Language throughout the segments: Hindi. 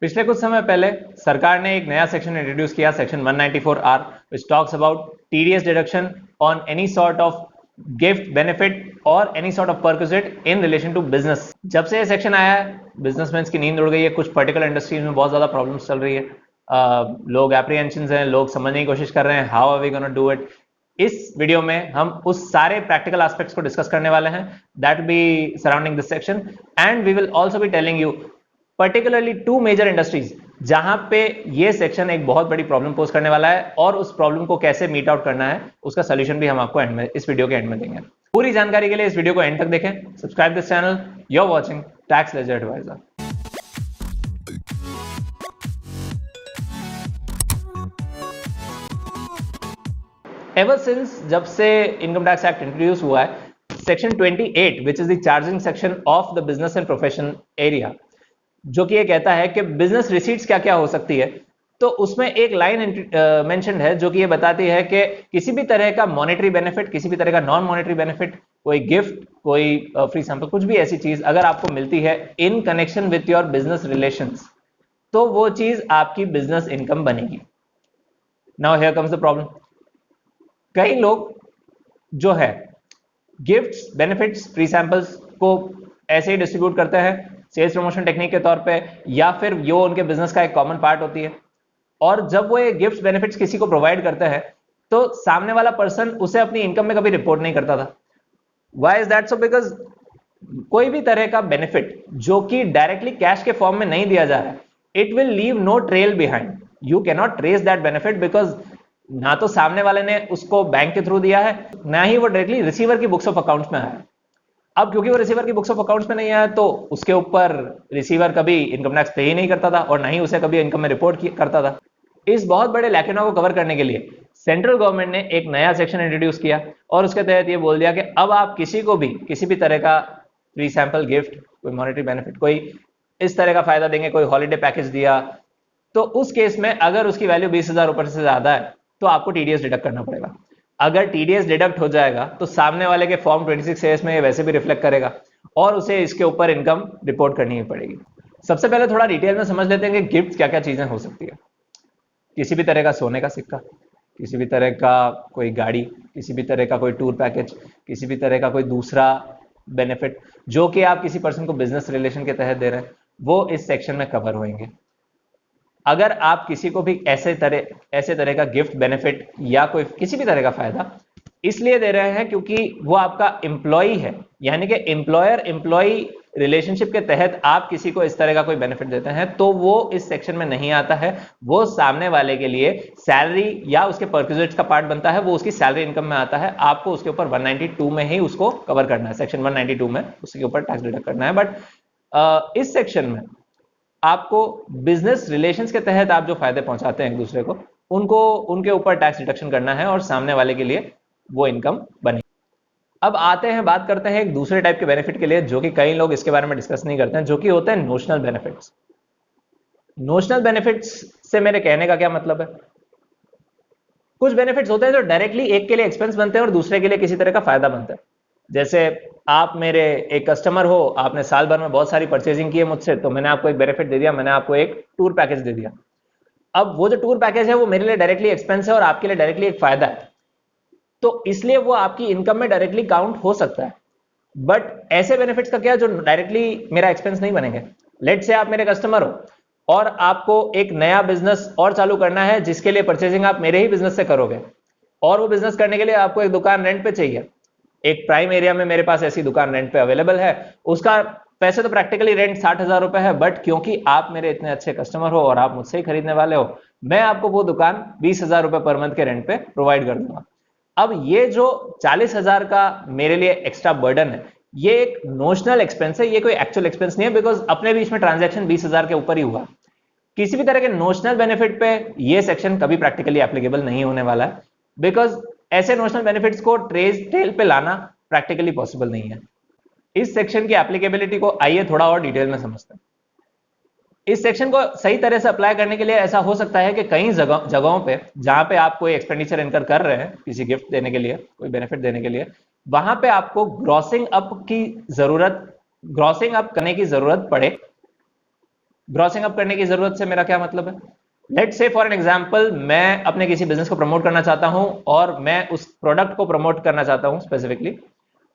पिछले कुछ समय पहले सरकार ने एक नया सेक्शन इंट्रोड्यूस किया, section 194R, which talks about TDS deduction on any sort of gift, benefit और any sort of perquisite in relation to business। जब से ये सेक्शन आया है, बिजनेसमैन की नींद उड़ गई है। कुछ पर्टिकुलर इंडस्ट्रीज में बहुत ज्यादा प्रॉब्लम्स चल रही है। लोग एप्रीहेंशन हैं, लोग समझने की कोशिश कर रहे हैं how are we gonna do it. इस वीडियो में हम उस सारे प्रैक्टिकल एस्पेक्ट्स को डिस्कस करने वाले हैं that be surrounding this section, and we will also be telling you particularly two major industries जहां पे ये सेक्शन एक बहुत बड़ी प्रॉब्लम पोज करने वाला है, और उस प्रॉब्लम को कैसे मीट आउट करना है उसका सोल्यूशन भी हम आपको एंड में, इस वीडियो के एंड में देंगे। पूरी जानकारी के लिए इस वीडियो को एंड तक देखें। Subscribe this channel. You are watching Tax Ledger Advisor. Ever since जब से इनकम टैक्स एक्ट इंट्रोड्यूस हुआ है, section 28 which is the charging section of the business and profession area, जो कि ये कहता है कि बिजनेस रिसीट्स क्या क्या हो सकती है, तो उसमें एक लाइन मेंशन्ड है जो कि ये बताती है कि किसी भी तरह का मॉनेटरी बेनिफिट, किसी भी तरह का नॉन मॉनेटरी बेनिफिट, कोई गिफ्ट, कोई फ्री सैंपल, कुछ भी ऐसी चीज अगर आपको मिलती है in connection with your business relations, तो वो चीज आपकी बिजनेस इनकम बनेगी। Now here comes the problem. कई लोग जो है गिफ्ट्स, बेनिफिट्स, फ्री सैंपल्स को ऐसे ही डिस्ट्रीब्यूट करते हैं सेल्स प्रमोशन टेक्निक के तौर पे, या फिर यो उनके बिजनेस का एक कॉमन पार्ट होती है। और जब वो ये गिफ्ट्स, बेनिफिट्स किसी को प्रोवाइड करता है तो सामने वाला पर्सन उसे अपनी इनकम में कभी रिपोर्ट नहीं करता था। Why is that so? Because कोई भी तरह का बेनिफिट जो कि डायरेक्टली कैश के फॉर्म में नहीं दिया जा रहा है, it will leave no trail behind. You can not trace that benefit, because ना तो सामने वाले ने उसको बैंक के थ्रू दिया है, ना ही वो डायरेक्टली रिसीवर की बुक्स ऑफ अकाउंट्स में आया है। अब क्योंकि वो रिसीवर की बुक्स ऑफ अकाउंट्स में नहीं आया, तो उसके ऊपर रिसीवर कभी इनकम टैक्स पे ही नहीं करता था, और ना ही उसे कभी इनकम में रिपोर्ट करता था। इस बहुत बड़े लैक्यूना को कवर करने के लिए सेंट्रल गवर्नमेंट ने एक नया सेक्शन इंट्रोड्यूस किया, और उसके तहत ये बोल दिया कि अब आप किसी को भी किसी भी तरह का फ्री सैंपल, गिफ्ट, कोई मॉनेटरी बेनिफिट, कोई इस तरह का फायदा देंगे, कोई हॉलीडे पैकेज दिया, तो उस केस में अगर उसकी वैल्यू 20,000 रुपए से ज्यादा है तो आपको टीडीएस डिडक्ट करना पड़ेगा। अगर टीडीएस डिडक्ट हो जाएगा तो सामने वाले के फॉर्म 26A में वैसे भी रिफ्लेक्ट करेगा, और उसे इसके ऊपर इनकम रिपोर्ट करनी ही पड़ेगी। सबसे पहले थोड़ा डिटेल में समझ लेते हैं कि गिफ्ट क्या क्या चीजें हो सकती है। किसी भी तरह का सोने का सिक्का, किसी भी तरह का कोई गाड़ी, किसी भी तरह का कोई टूर पैकेज, किसी भी तरह का कोई दूसरा बेनिफिट जो कि आप किसी पर्सन को बिजनेस रिलेशन के तहत दे रहे हैं, वो इस सेक्शन में कवर होंगे। अगर आप किसी को भी ऐसे तरह का गिफ्ट, बेनिफिट या कोई किसी भी तरह का फायदा इसलिए दे रहे हैं क्योंकि वो आपका एम्प्लॉय है, यानी कि एम्प्लॉयर एम्प्लॉय रिलेशनशिप के तहत आप किसी को इस तरह का कोई बेनिफिट देते हैं, तो वो इस सेक्शन में नहीं आता है। वो सामने वाले के लिए सैलरी या उसके परक्विजिट्स का पार्ट बनता है, वो उसकी सैलरी इनकम में आता है। आपको उसके ऊपर 192 में ही उसको कवर करना है, सेक्शन 192 में उसके ऊपर टैक्स डिडक्ट करना है। बट इस सेक्शन में आपको बिजनेस रिलेशंस के तहत आप जो फायदे पहुंचाते हैं एक दूसरे को, उनको उनके ऊपर टैक्स डिडक्शन करना है, और सामने वाले के लिए वो इनकम बने। अब आते हैं, बात करते हैं एक दूसरे टाइप के बेनिफिट के लिए, जो कि कई लोग इसके बारे में डिस्कस नहीं करते हैं, जो कि होते हैं नोशनल बेनिफिट्स। नोशनल बेनिफिट्स से मेरे कहने का क्या मतलब है? कुछ बेनिफिट्स होते हैं जो डायरेक्टली एक के लिए एक्सपेंस बनते हैं और दूसरे के लिए किसी तरह का फायदा बनता है। जैसे आप मेरे एक कस्टमर हो, आपने साल भर में बहुत सारी परचेजिंग की है मुझसे, तो मैंने आपको एक बेनिफिट दे दिया, मैंने आपको एक टूर पैकेज दे दिया। अब वो जो टूर पैकेज है वो मेरे लिए डायरेक्टली एक्सपेंस है और आपके लिए डायरेक्टली एक फायदा है, तो इसलिए वो आपकी इनकम में डायरेक्टली काउंट हो सकता है। बट ऐसे बेनिफिट्स का क्या जो डायरेक्टली मेरा एक्सपेंस नहीं बनेंगे? लेट से आप मेरे कस्टमर हो और आपको एक नया बिजनेस और चालू करना है, जिसके लिए परचेजिंग आप मेरे ही बिजनेस से करोगे, और वो बिजनेस करने के लिए आपको एक दुकान रेंट पे चाहिए। एक प्राइम एरिया में मेरे पास ऐसी दुकान रेंट पे अवेलेबल है, उसका पैसे तो प्रैक्टिकली रेंट 60,000 रुपए है, बट क्योंकि आप मेरे इतने अच्छे कस्टमर हो और आप मुझसे ही खरीदने वाले हो, मैं आपको वो दुकान 20,000 रुपए पर मंथ के रेंट पे प्रोवाइड कर दूंगा। अब ये जो 40,000 का मेरे लिए एक्स्ट्रा बर्डन है, ये एक नोशनल एक्सपेंस है, ये कोई एक्चुअल एक्सपेंस नहीं है, बिकॉज अपने बीच में ट्रांजैक्शन 20,000 के ऊपर ही हुआ। किसी भी तरह के नोशनल बेनिफिट पे ये सेक्शन कभी प्रैक्टिकली एप्लीकेबल नहीं होने वाला है, बिकॉज ऐसे नोशनल बेनिफिट्स को ट्रेस टेल पे लाना प्रैक्टिकली पॉसिबल नहीं है। इस सेक्शन की एप्लीकेबिलिटी को आइए थोड़ा और डिटेल में समझते हैं। इस सेक्शन को सही तरह से अप्लाई करने के लिए ऐसा हो सकता है कि कई जगहों पे जहां पे आप कोई एक्सपेंडिचर इनकर कर रहे हैं किसी गिफ्ट देने के लिए, कोई बेनिफिट देने के लिए, वहां पे आपको ग्रॉसिंग अप करने की जरूरत पड़े। ग्रॉसिंग अप करने की जरूरत से मेरा क्या मतलब है? Let's say for an example, मैं अपने किसी बिजनेस को प्रमोट करना चाहता हूं और मैं उस प्रोडक्ट को प्रमोट करना चाहता हूं स्पेसिफिकली,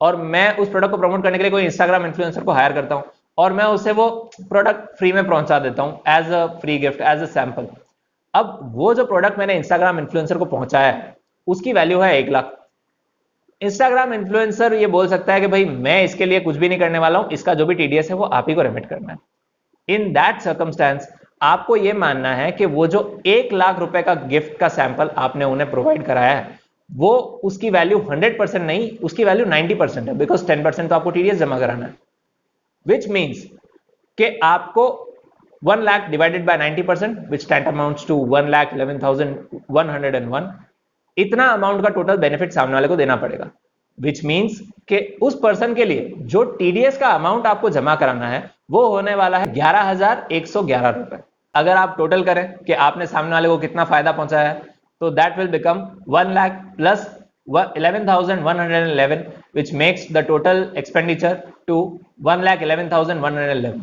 और मैं उस प्रोडक्ट को प्रमोट करने के लिए कोई इंस्टाग्राम इन्फ्लुएंसर को हायर करता हूं और मैं उसे वो प्रोडक्ट फ्री में पहुंचा देता हूं as a free gift, as a sample. अब वो जो प्रोडक्ट मैंने इंस्टाग्राम इन्फ्लुएंसर को पहुंचाया है उसकी वैल्यू है 1 लाख। इंस्टाग्राम इन्फ्लुएंसर ये बोल सकता है कि भाई मैं इसके लिए कुछ भी नहीं करने वाला हूं, इसका जो भी टीडीएस है वो आप ही को रेमिट करना है। इन दैट सर्कमस्टेंस आपको यह मानना है कि वो जो 1 लाख रुपए का गिफ्ट का सैंपल आपने उन्हें प्रोवाइड कराया है वो उसकी वैल्यू 100% नहीं, उसकी वैल्यू 90% है, बिकॉज 10% तो आपको टीडीएस जमा कराना है। विच मीन्स कि आपको 1 lakh divided by 90%, which tent amounts to 1,11,101, इतना अमाउंट का टोटल बेनिफिट सामने वाले को देना पड़ेगा। विच मीन्स कि उस पर्सन के लिए जो टीडीएस का अमाउंट आपको जमा कराना है वो होने वाला है 11,111 रुपए। अगर आप टोटल करें कि आपने सामने वाले को कितना फायदा पहुंचाया है, तो that will become 1 lakh plus 11,111, which makes the total expenditure to 1,11,111।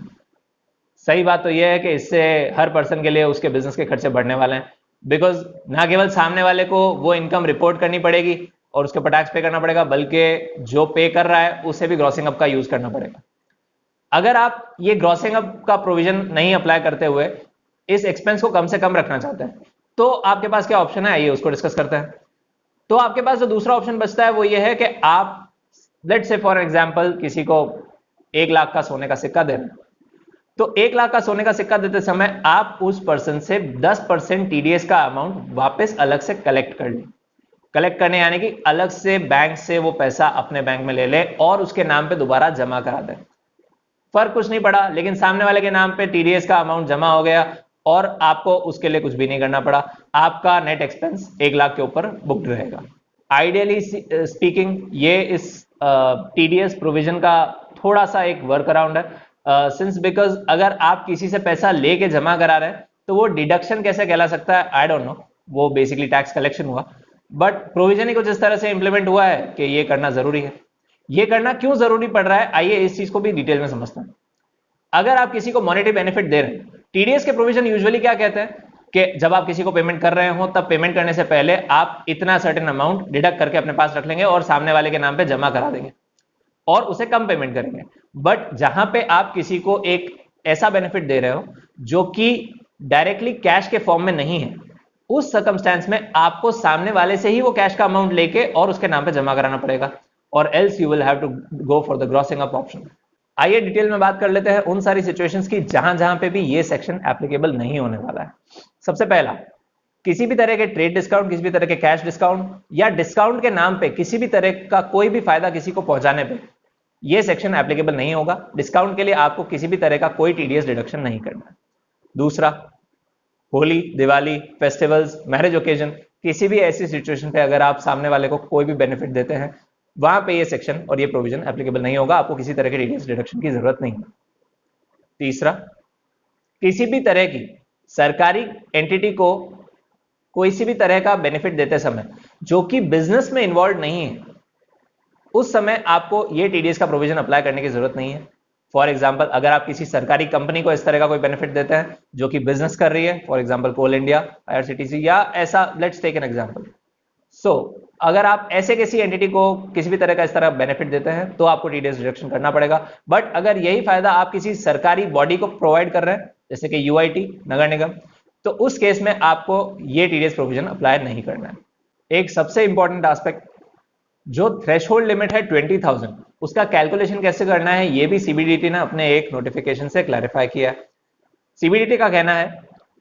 सही बात तो यह है कि इससे हर पर्सन के लिए उसके बिजनेस के खर्चे बढ़ने वाले हैं, बिकॉज ना केवल सामने वाले को वो इनकम रिपोर्ट करनी पड़ेगी और उसके ऊपर टैक्स पे करना पड़ेगा, बल्कि जो पे कर रहा है उसे भी ग्रॉसिंग अप का यूज करना पड़ेगा। अगर आप ये ग्रॉसिंग अप का प्रोविजन नहीं अप्लाई करते हुए इस एक्सपेंस को कम से कम रखना चाहते हैं, तो आपके पास क्या ऑप्शन है, आइए उसको डिस्कस करते हैं। तो आपके पास जो दूसरा ऑप्शन बचता है वो ये है कि आप लेट से फॉर एग्जांपल किसी को 1 लाख का सोने का सिक्का दे रहे हैं, तो 1 लाख का सोने का सिक्का देते समय आप उस पर्सन से 10% टीडीएस का अमाउंट वापस अलग से कलेक्ट कर लें। कलेक्ट करने यानी कि अलग से बैंक से वो पैसा अपने बैंक में ले ले और उसके नाम पे दोबारा जमा करा दे। फर्क कुछ नहीं पड़ा, लेकिन सामने वाले के नाम पे टीडीएस का अमाउंट जमा हो गया और आपको उसके लिए कुछ भी नहीं करना पड़ा। आपका नेट एक्सपेंस 1 लाख के ऊपर बुक्ड रहेगा। आइडियली स्पीकिंग ये इस टीडीएस प्रोविजन का थोड़ा सा एक वर्क अराउंड है, सिंस बिकॉज अगर आप किसी से पैसा लेके जमा करा रहे हैं तो वो डिडक्शन कैसे कहला सकता है, आई डोंट नो, वो बेसिकली टैक्स कलेक्शन हुआ, बट प्रोविजन ही कुछ इस तरह से इंप्लीमेंट हुआ है कि ये करना जरूरी है। ये करना क्यों जरूरी पड़ रहा है, आइए इस चीज को भी डिटेल में समझते हैं। अगर आप किसी को मॉनेटरी बेनिफिट दे रहे हैं, टीडीएस के प्रोविजन यूजुअली क्या कहते हैं कि जब आप किसी को पेमेंट कर रहे हो तब पेमेंट करने से पहले आप इतना सर्टेन अमाउंट डिडक्ट करके अपने पास रख लेंगे और सामने वाले के नाम पे जमा करा देंगे और उसे कम पेमेंट करेंगे। बट जहां पे आप किसी को एक ऐसा बेनिफिट दे रहे हो जो कि डायरेक्टली कैश के फॉर्म में नहीं है, उस सर्कमस्टेंस में आपको सामने वाले से ही वो कैश का अमाउंट लेके और उसके नाम पे जमा कराना पड़ेगा, और else you will have to go for the grossing up option. आइए डिटेल में बात कर लेते हैं उन सारी सिचुएशंस की जहां जहां पे भी ये सेक्शन एप्लीकेबल नहीं होने वाला है। सबसे पहला, किसी भी तरह के ट्रेड डिस्काउंट, किसी भी तरह के कैश डिस्काउंट या डिस्काउंट के नाम पे किसी भी तरह का कोई भी फायदा किसी को पहुंचाने पे ये सेक्शन एप्लीकेबल नहीं होगा। डिस्काउंट के लिए आपको किसी भी तरह का कोई टीडीएस डिडक्शन नहीं करना है। दूसरा, Holi, Diwali, festivals, marriage occasion, किसी भी ऐसी सिचुएशन पे अगर आप सामने वाले को कोई भी बेनिफिट देते हैं, वहां पे ये सेक्शन और ये प्रोविजन एप्लीकेबल नहीं होगा, आपको किसी तरह के टीडीएस डिडक्शन की जरूरत नहीं है। तीसरा, किसी भी तरह की सरकारी एंटिटी को कोई सी भी तरह का बेनिफिट देते समय जो कि बिजनेस में इन्वॉल्व नहीं है, उस समय आपको ये टीडीएस का प्रोविजन अप्लाई करने की जरूरत नहीं है। फॉर एग्जाम्पल, अगर आप किसी सरकारी कंपनी को इस तरह का कोई बेनिफिट देते हैं जो कि बिजनेस कर रही है, फॉर एग्जाम्पल कोल इंडिया, आईआरसीटीसी या ऐसा, let's take an example. So अगर आप ऐसे किसी एंटिटी को किसी भी तरह का इस तरह बेनिफिट देते हैं तो आपको टीडीएस डिडक्शन करना पड़ेगा। बट अगर यही फायदा आप किसी सरकारी बॉडी को प्रोवाइड कर रहे हैं जैसे कि यूआईटी, नगर निगम, तो उस केस में आपको ये टीडीएस प्रोविजन अप्लाई नहीं करना है। एक सबसे इंपॉर्टेंट एस्पेक्ट, जो थ्रेशहोल्ड लिमिट है 20,000, उसका कैलकुलेशन कैसे करना है ये भी सीबीडीटी ने अपने एक नोटिफिकेशन से क्लैरिफाई किया है। सीबीडीटी का कहना है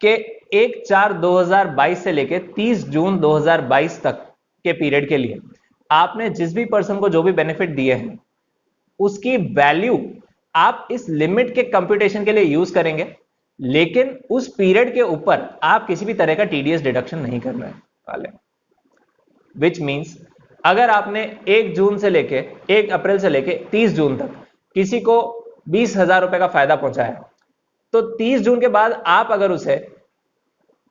कि 1/4/2022 से लेकर 30 जून 2022 तक के पीरियड के लिए आपने जिस भी पर्सन को जो भी बेनिफिट दिए हैं उसकी वैल्यू आप इस लिमिट के कंप्यूटेशन के लिए यूज करेंगे, लेकिन उस पीरियड के ऊपर आप किसी भी तरह का टीडीएस डिडक्शन नहीं करने वाले। विच मीन्स अगर आपने 1 जून से लेके 1 अप्रैल से लेके 30 जून तक किसी को 20,000 रुपए का फायदा पहुंचाया, तो 30 जून के बाद आप अगर उसे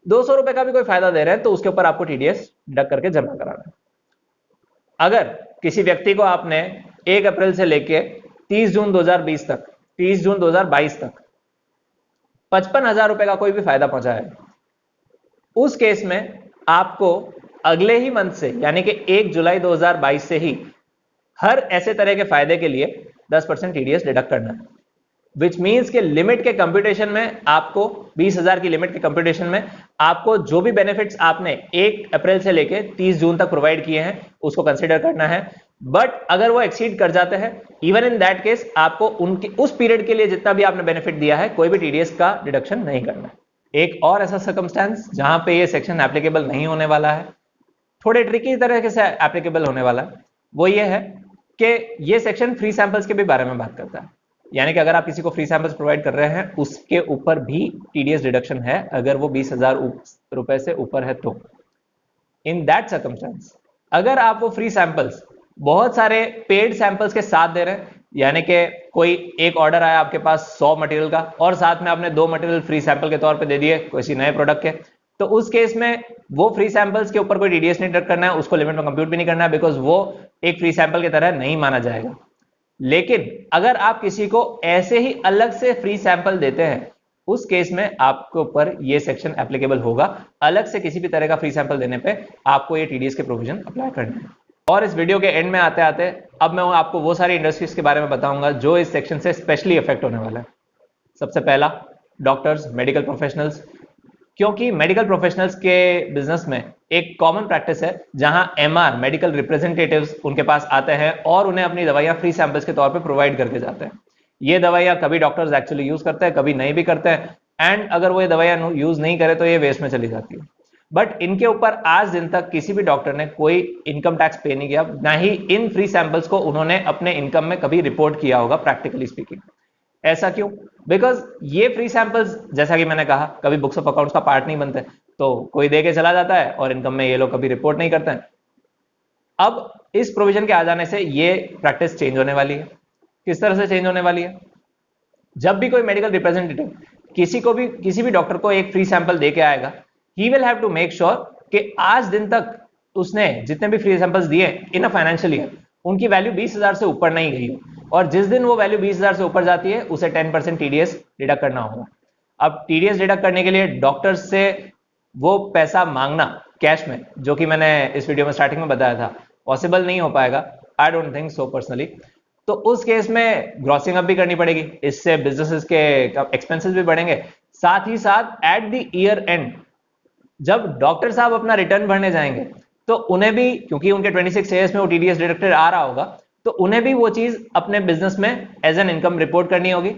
200 रुपए का भी कोई फायदा दे रहे हैं तो उसके ऊपर आपको टीडीएस डिडक्ट करके जमा कराना है। अगर किसी व्यक्ति को आपने 1 अप्रैल से लेके 30 जून 2022 तक 55,000 रुपए का कोई भी फायदा पहुंचा है, उस केस में आपको अगले ही मंथ से यानी कि 1 जुलाई 2022 से ही हर ऐसे तरह के फायदे के लिए 10% टीडीएस डिडक्ट करना है, विच मीन्स के लिमिट के कंप्यूटेशन में आपको 20,000 की लिमिट के कंप्यूटेशन में आपको जो भी बेनिफिट्स आपने 1 अप्रैल से लेके 30 जून तक प्रोवाइड किए हैं उसको कंसीडर करना है। बट अगर वो एक्सीड कर जाते हैं, इवन इन दैट केस आपको उनके उस पीरियड के लिए जितना भी आपने बेनिफिट दिया है कोई भी टीडीएस का डिडक्शन नहीं करना है। एक और ऐसा सर्कमस्टेंस जहां पे ये सेक्शन एप्लीकेबल नहीं होने वाला है, थोड़े ट्रिकी तरीके से एप्लीकेबल होने वाला है, वो ये है कि ये सेक्शन फ्री सैंपल्स के भी बारे में बात करता है। यानी कि अगर आप किसी को फ्री सैंपल्स प्रोवाइड कर रहे हैं उसके ऊपर भी टीडीएस डिडक्शन है अगर वो 20,000 रुपए से ऊपर है तो। इन दैट सर्कमस्टेंस अगर आप वो फ्री सैंपल्स बहुत सारे पेड सैंपल्स के साथ दे रहे हैं, यानी कि कोई एक ऑर्डर आया आपके पास 100 मटेरियल का और साथ में आपने 2 मटेरियल फ्री सैंपल के तौर पे दे दिए किसी नए प्रोडक्ट के, तो उस केस में वो फ्री सैंपल्स के ऊपर कोई टीडीएस नहीं डिडक्ट करना है, उसको लिमिट में कंप्यूट भी नहीं करना है, बिकॉज वो एक फ्री सैंपल की तरह नहीं माना जाएगा। लेकिन अगर आप किसी को ऐसे ही अलग से फ्री सैंपल देते हैं उस केस में आपके ऊपर ये सेक्शन एप्लीकेबल होगा। अलग से किसी भी तरह का फ्री सैंपल देने पे आपको ये टीडीएस के प्रोविजन अप्लाई करने हैं। और इस वीडियो के एंड में आते आते अब मैं आपको वो सारी इंडस्ट्रीज के बारे में बताऊंगा जो इस सेक्शन से स्पेशली इफेक्ट होने वाला है। सबसे पहला डॉक्टर्स, मेडिकल प्रोफेशनल्स, क्योंकि मेडिकल प्रोफेशनल्स के बिजनेस में एक कॉमन प्रैक्टिस है जहां एमआर मेडिकल रिप्रेजेंटेटिव्स उनके पास आते हैं और उन्हें अपनी दवाइयां फ्री सैंपल्स के तौर पे प्रोवाइड करके जाते हैं। ये दवाइयां कभी डॉक्टर्स एक्चुअली यूज करते हैं, कभी नहीं भी करते हैं, एंड अगर वो ये दवाइयां यूज नहीं करे तो ये वेस्ट में चली जाती है। बट इनके ऊपर आज दिन तक किसी भी डॉक्टर ने कोई इनकम टैक्स पे नहीं किया, ना ही इन फ्री सैंपल्स को उन्होंने अपने इनकम में कभी रिपोर्ट किया होगा प्रैक्टिकली स्पीकिंग। ऐसा क्यों? बिकॉज ये फ्री सैंपल्स जैसा कि मैंने कहा कभी बुक्स ऑफ अकाउंट्स का पार्ट नहीं बनते, तो कोई दे के चला जाता है और इनकम में ये लोग कभी रिपोर्ट नहीं करते हैं। अब इस प्रोविजन के आ जाने से ये प्रैक्टिस चेंज होने वाली है। किस तरह से चेंज होने वाली है? जब भी कोई मेडिकल रिप्रेजेंटेटिव किसी भी डॉक्टर को एक फ्री सैंपल दे के आएगा, he will have to make sure कि आज दिन तक उसने जितने भी फ्री सैंपल्स दिए इन अ फाइनेंशियल ईयर उनकी वैल्यू 20,000 से ऊपर नहीं गई हो, और जिस दिन वो वैल्यू 20,000 से ऊपर जाती है उसे 10% टीडीएस डिडक्ट करना होगा। अब टीडीएस डिडक्ट करने के लिए डॉक्टर्स से वो पैसा मांगना कैश में, जो कि मैंने इस वीडियो में स्टार्टिंग में बताया था, पॉसिबल नहीं हो पाएगा। I don't think so personally. तो उस केस में ग्रॉसिंग अप भी करनी पड़ेगी, इससे बिजनेसेस के एक्सपेंसेस भी बढ़ेंगे। साथ ही साथ एट द ईयर एंड जब डॉक्टर साहब अपना रिटर्न भरने जाएंगे तो उन्हें भी, क्योंकि उनके 26 ईयर्स में वो टीडीएस डिडक्टेड आ रहा होगा, तो उन्हें भी वो चीज अपने बिजनेस में एज एन इनकम रिपोर्ट करनी होगी।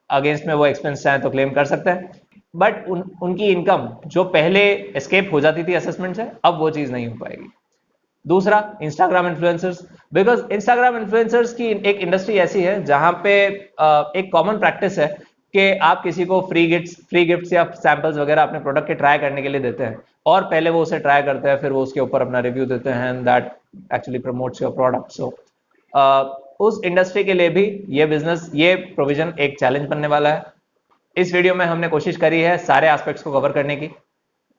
अगेंस्ट में वो एक्सपेंस चाहे तो क्लेम कर सकते हैं, बट उनकी इनकम जो पहले एस्केप हो जाती थी असेसमेंट से, अब वो चीज नहीं हो पाएगी। दूसरा, Instagram influencers, because Instagram influencers की एक इंडस्ट्री ऐसी है जहां पे एक कॉमन प्रैक्टिस है कि आप किसी को फ्री गिफ्ट्स या सैंपल्स वगैरह अपने प्रोडक्ट के ट्राई करने के लिए देते हैं, और पहले वो उसे ट्राई करते हैं, फिर वो उसके ऊपर अपना रिव्यू देते हैं, and that actually promotes your product. So उस इंडस्ट्री के लिए भी ये प्रोविजन एक चैलेंज बनने वाला है। इस वीडियो में हमने कोशिश करी है सारे एस्पेक्ट्स को कवर करने की।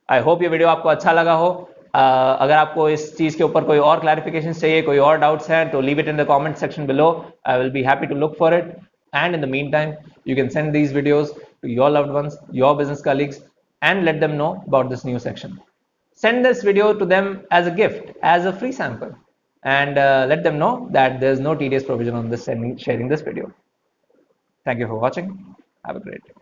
आई होप ये वीडियो आपको अच्छा लगा हो। अगर आपको इस चीज के ऊपर कोई और क्लैरिफिकेशन चाहिए, कोई और डाउट्स हैं, तो leave it in the comment section below. I will be happy to look for it, and in the meantime you can send these videos to your loved ones, your business colleagues, and let them know about this new section. Send this video to them as a gift, as a free sample, and let them know that there's no tedious provision on this sharing this video. Thank you for watching. Have a great day.